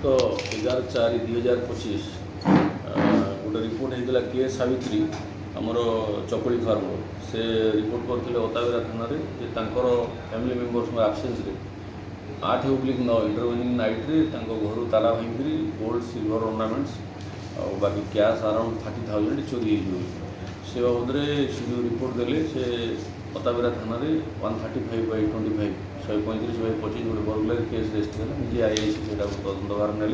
गत 11/4/2025 गोटे रिपोर्ट होता के सावित्री आमर चकड़ी फार्म से रिपोर्ट करते अताबिरा थाना फैमिली मेम्बर्स आबसेन्स 8/9 इंटरवेनिंग नाइट्रे घर ताला भांगी गोल्ड सिल्वर ऑर्नामेंट्स और बाकी कैश अराउंड 30,000 चोरी हो से बाबद से जो रिपोर्ट देले से अताबिरा थाना 135/25 135/25 गोटे बर्गलारी केस रेजिस्टर है निजे आईआईसी से तदंतभार ने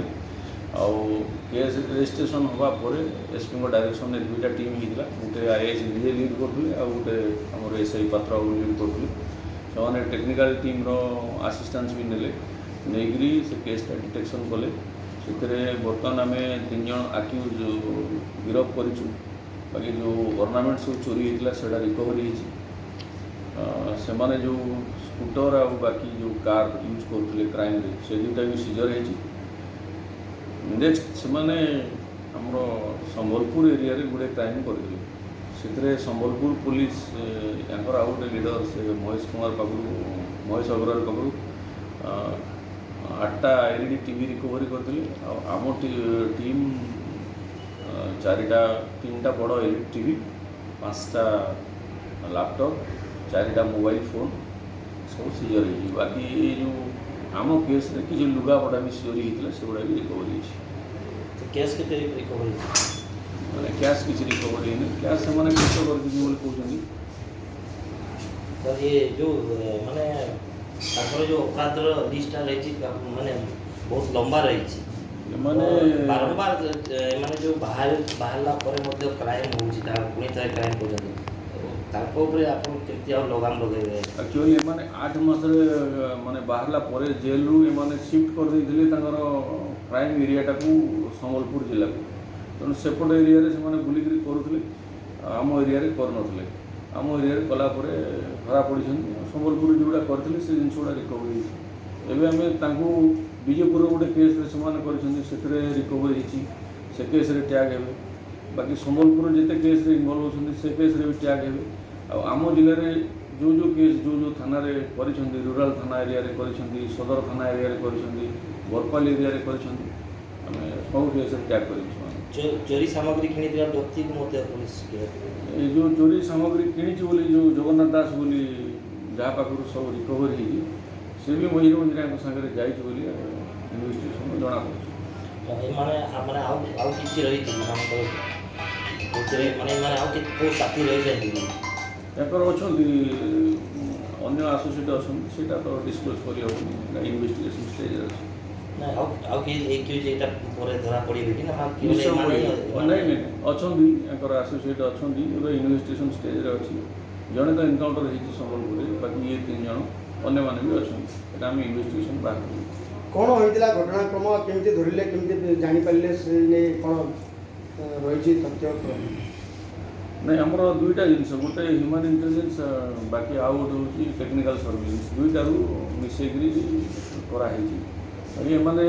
केस रेजिस्ट्रेशन होगापर एसपी डायरेक्शन में दुईटा टीम होता गोटे आईआईसी निजे लीड करते गोटे आम एसआई पात्र लीड करते से टेक्निकल टीम आसीस्टान्स भी नेले नहींकरी से केसटा डिटेक्शन कले से बर्तमान आम 3 जन आक्यूज गिरफ करूँ बाकी जो ऑर्नामेंट सब चोरी होता है रिकवरी से माने जो स्कूटर आ बाकी जो कार यूज करते क्राइम से दुटा भी सीजर है। नेक्स्ट से माने हमरो संबलपुर एरिया रे गुड़े क्राइम करते से संबलपुर पुलिस यहाँ आउ गोटे लीडर से महेश कुमार पाखु महेश अग्रवाल पाखु 8टा एलईडी टीवी रिकवरी करते आम टीम 3टा बड़ एलईडी टीवी 5टा लैपटॉप 4टा मोबाइल फोन सब सीजर हो बाकी ये जो आम केस कि लुगापटा भी चोरी होता से गुड़ा भी रिकवरी कैश के रिकवरी मैंने कैश किसी रिकवरी नहीं कैश से मैंने खर्च कर तो ये जो माने जो अपराधर लिस्टा रही माने बहुत लंबा रही माने बारंबार माने जो बाहरला पर क्राइम होता पुणी थे क्राइम कर लगाम लगे एक्चुअली माने 8 मास माने बाहरला पर जेल रु माने शिफ्ट कर देथिले तांगर क्राइम एरिया टाकू संबलपुर जिला को तेणु सेपट एरिया रे से माने बुलिकरी करूथिले आम एरिया रे कर नथिले आम एरिया रे कला परे धरा पड़िछन संबलपुर जोड़ा करथिले से जिंस गुडा रिकवरी एबे हमें तांकू विजयपुर गोटे केस रे समान करिछन सेतरे रिकवरी हिची से केस रे टैग हेबे बाकी संबलपुर जिते केस रे इन्वॉल्व होछन से केस रे भी टैग हेबे आम जिले में जो जो केस जो थाना रे करिछन रूरल थाना एरिया रे करिछन सदर थाना एरिया रे करिछन बरपाली एरिया रे करिछन हमें सब केस रे टैग करिछन चोरी सामग्री किनी दिया व्यक्ति को मते पुलिस ये जो चोरी सामग्री किनी बोली जो जगन्नाथ दास बोली जहाँ पाखर सब रिकवरी हो सी भी मझे सागर जाइए इन्वेस्टिगेशन जना पड़े माने आउ किछि रही थी माने आउ को साथी रही जाती याकर अच्छा अन्य आसोसिएट अच्छा तो डिस्क्लोज कर इन्वेस्टिगेशन स्टेज अच्छे ना आउ कि एक जेटा परे धरा पड़ी कि ना नहीं अच्छा आसोसिएट अच्छा इन्वेस्टिगेशन स्टेज रे अच्छी जड़े तो एनकाउंटर होती संबलपुर बाकी ये 3 जन अन्य माने भी अच्छा आम इन्वेस्टिगेशन बाहर कौन होता घटनाक्रम केमती धरले केमती जापारे से कौन रही तथ्य नहीं आमर दुईटा जिनस गोटे ह्यूमन इंटेलिजेंस बाकी आउ गोटे हूँ टेक्निकल सर्विलेंस दुईटारू मिसेकरी कराई ये माने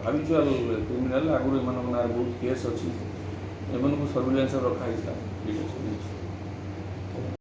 हाबिचुआल क्रिमिनाल आगुरी एम बहुत केस अच्छी एम सर्विलेंस रखाई।